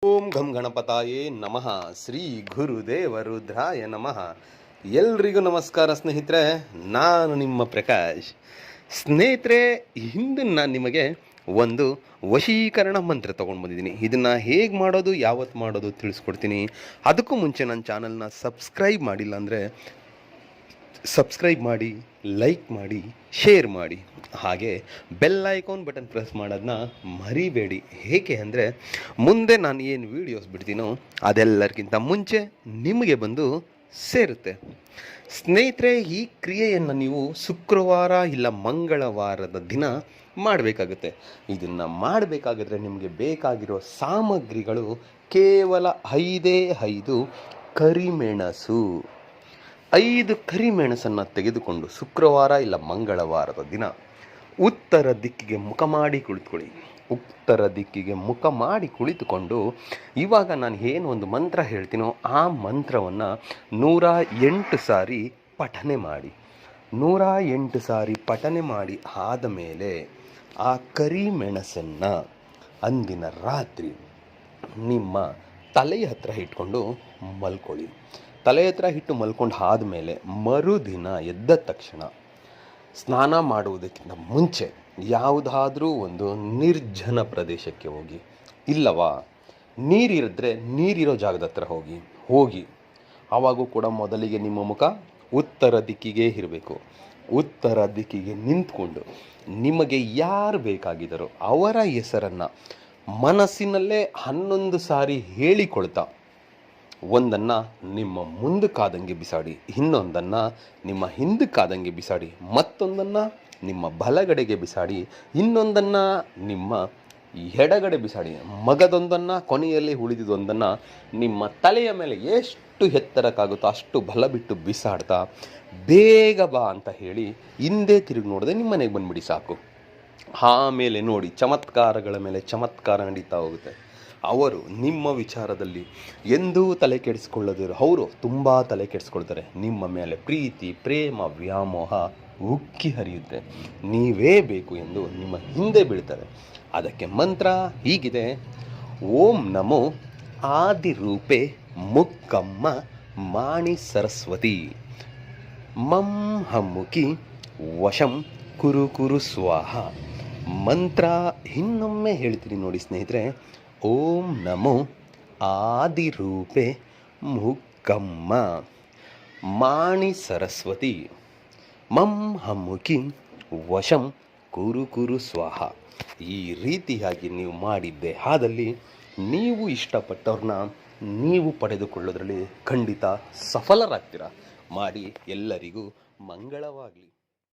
ಓಂ ಘಂ ಗಣಪತಾಯೇ ನಮಃ. ಶ್ರೀ ಗುರುದೇವ ರುದ್ರಾಯ ನಮಃ. ಎಲ್ರಿಗೂ ನಮಸ್ಕಾರ ಸ್ನೇಹಿತರೆ, ನಾನು ನಿಮ್ಮ ಪ್ರಕಾಶ್. ಸ್ನೇಹಿತರೆ, ಹಿಂದೆ ನಾನು ನಿಮಗೆ ಒಂದು ವಶೀಕರಣ ಮಂತ್ರ ತೊಗೊಂಡು ಬಂದಿದ್ದೀನಿ. ಇದನ್ನು ಹೇಗೆ ಮಾಡೋದು, ಯಾವತ್ತು ಮಾಡೋದು ತಿಳಿಸ್ಕೊಡ್ತೀನಿ. ಅದಕ್ಕೂ ಮುಂಚೆ ನನ್ನ ಚಾನಲ್ನ ಸಬ್ಸ್ಕ್ರೈಬ್ ಮಾಡಿಲ್ಲ ಅಂದರೆ ಸಬ್ಸ್ಕ್ರೈಬ್ ಮಾಡಿ, ಲೈಕ್ ಮಾಡಿ, ಶೇರ್ ಮಾಡಿ, ಹಾಗೆ ಬೆಲ್ ಐಕಾನ್ ಬಟನ್ ಪ್ರೆಸ್ ಮಾಡೋದನ್ನ ಮರಿಬೇಡಿ. ಏಕೆ ಅಂದರೆ ಮುಂದೆ ನಾನು ಏನು ವೀಡಿಯೋಸ್ ಬಿಡ್ತೀನೋ ಅದೆಲ್ಲರಿಗಿಂತ ಮುಂಚೆ ನಿಮಗೆ ಬಂದು ಸೇರುತ್ತೆ. ಸ್ನೇಹಿತರೆ, ಈ ಕ್ರಿಯೆಯನ್ನು ನೀವು ಶುಕ್ರವಾರ ಇಲ್ಲ ಮಂಗಳವಾರದ ದಿನ ಮಾಡಬೇಕಾಗುತ್ತೆ. ಇದನ್ನು ಮಾಡಬೇಕಾಗಿದ್ರೆ ನಿಮಗೆ ಬೇಕಾಗಿರೋ ಸಾಮಗ್ರಿಗಳು ಕೇವಲ 5 ಕರಿಮೆಣಸು. 5 ಕರಿಮೆಣಸನ್ನು ತೆಗೆದುಕೊಂಡು ಶುಕ್ರವಾರ ಇಲ್ಲ ಮಂಗಳವಾರದ ದಿನ ಉತ್ತರ ದಿಕ್ಕಿಗೆ ಮುಖ ಮಾಡಿ ಕುಳಿತುಕೊಳ್ಳಿ. ಉತ್ತರ ದಿಕ್ಕಿಗೆ ಮುಖ ಮಾಡಿ ಕುಳಿತುಕೊಂಡು ಇವಾಗ ನಾನು ಏನು ಒಂದು ಮಂತ್ರ ಹೇಳ್ತೀನೋ ಆ ಮಂತ್ರವನ್ನು 108 ಸಾರಿ ಪಠನೆ ಮಾಡಿ. 108 ಸಾರಿ ಪಠನೆ ಮಾಡಿ ಆದ ಮೇಲೆ ಆ ಕರಿಮೆಣಸನ್ನು ಅಂದಿನ ರಾತ್ರಿ ನಿಮ್ಮ ತಲೆಯ ಹತ್ರ ಇಟ್ಕೊಂಡು ಮಲ್ಕೊಳ್ಳಿ. ತಲೆ ಹತ್ರ ಇಟ್ಟು ಮಲ್ಕೊಂಡು ಆದಮೇಲೆ ಮರುದಿನ ಎದ್ದ ತಕ್ಷಣ ಸ್ನಾನ ಮಾಡುವುದಕ್ಕಿಂತ ಮುಂಚೆ ಯಾವುದಾದ್ರೂ ಒಂದು ನಿರ್ಜನ ಪ್ರದೇಶಕ್ಕೆ ಹೋಗಿ, ಇಲ್ಲವಾ ನೀರಿರಿದ್ರೆ ನೀರಿರೋ ಜಾಗದ ಹತ್ರ ಹೋಗಿ ಆವಾಗೂ ಕೂಡ ಮೊದಲಿಗೆ ನಿಮ್ಮ ಮುಖ ಉತ್ತರ ದಿಕ್ಕಿಗೆ ಇರಬೇಕು. ಉತ್ತರ ದಿಕ್ಕಿಗೆ ನಿಂತ್ಕೊಂಡು ನಿಮಗೆ ಯಾರು ಬೇಕಾಗಿದ್ದಾರೋ ಅವರ ಹೆಸರನ್ನು ಮನಸ್ಸಿನಲ್ಲೇ 11 ಸಾರಿ ಹೇಳಿಕೊಳ್ತಾ ಒಂದನ್ನು ನಿಮ್ಮ ಮುಂದಕ್ಕಾದಂಗೆ ಬಿಸಾಡಿ, ಇನ್ನೊಂದನ್ನು ನಿಮ್ಮ ಹಿಂದಕ್ಕಾದಂಗೆ ಬಿಸಾಡಿ, ಮತ್ತೊಂದನ್ನು ನಿಮ್ಮ ಬಲಗಡೆಗೆ ಬಿಸಾಡಿ, ಇನ್ನೊಂದನ್ನು ನಿಮ್ಮ ಎಡಗಡೆ ಬಿಸಾಡಿ, ಮಗದೊಂದನ್ನು ಕೊನೆಯಲ್ಲಿ ಉಳಿದಿದ್ದೊಂದನ್ನು ನಿಮ್ಮ ತಲೆಯ ಮೇಲೆ ಎಷ್ಟು ಎತ್ತರಕ್ಕಾಗುತ್ತೋ ಅಷ್ಟು ಬಲ ಬಿಟ್ಟು ಬಿಸಾಡ್ತಾ ಬೇಗ ಬಾ ಅಂತ ಹೇಳಿ ಹಿಂದೆ ತಿರುಗಿ ನೋಡದೆ ನಿಮ್ಮ ಮನೆಗೆ ಬಂದುಬಿಡಿ ಸಾಕು. ಆಮೇಲೆ ನೋಡಿ, ಚಮತ್ಕಾರಗಳ ಮೇಲೆ ಚಮತ್ಕಾರ ನಡೀತಾ ಹೋಗುತ್ತೆ. ಅವರು ನಿಮ್ಮ ವಿಚಾರದಲ್ಲಿ ಎಂದೂ ತಲೆ ಕೆಡಿಸ್ಕೊಳ್ಳೋದಿರೋ ಅವರು ತುಂಬ ತಲೆ ಕೆಡಿಸ್ಕೊಳ್ತಾರೆ. ನಿಮ್ಮ ಮೇಲೆ ಪ್ರೀತಿ, ಪ್ರೇಮ, ವ್ಯಾಮೋಹ ಉಕ್ಕಿ ಹರಿಯುತ್ತೆ. ನೀವೇ ಬೇಕು ಎಂದು ನಿಮ್ಮ ಹಿಂದೆ ಬೀಳ್ತಾರೆ. ಅದಕ್ಕೆ ಮಂತ್ರ ಹೀಗಿದೆ: ಓಂ ನಮೋ ಆದಿರೂಪೆ ಮುಕ್ಕಮ್ಮ ಮಾಣಿ ಸರಸ್ವತಿ ಮಂ ಹಮ್ಮುಖಿ ವಶಂ ಕುರು ಕುರು ಸ್ವಾಹ. ಮಂತ್ರ ಇನ್ನೊಮ್ಮೆ ಹೇಳ್ತೀನಿ ನೋಡಿ ಸ್ನೇಹಿತರೆ. ಓಂ ನಮೋ ಆದಿರೂಪೆ ಮುಕ್ಕಮ್ಮ ಮಾಣಿ ಸರಸ್ವತಿ ಮಂ ಹಮ್ಮುಖಿ ವಶಂ ಕುರು ಕುರು ಸ್ವಾಹ. ಈ ರೀತಿಯಾಗಿ ನೀವು ಮಾಡಿದ್ದೆ ಆದಲ್ಲಿ ನೀವು ಇಷ್ಟಪಟ್ಟವ್ರನ್ನ ನೀವು ಪಡೆದುಕೊಳ್ಳೋದ್ರಲ್ಲಿ ಖಂಡಿತ ಸಫಲರಾಗ್ತೀರ. ಮಾಡಿ ಎಲ್ಲರಿಗೂ ಮಂಗಳವಾಗಲಿ.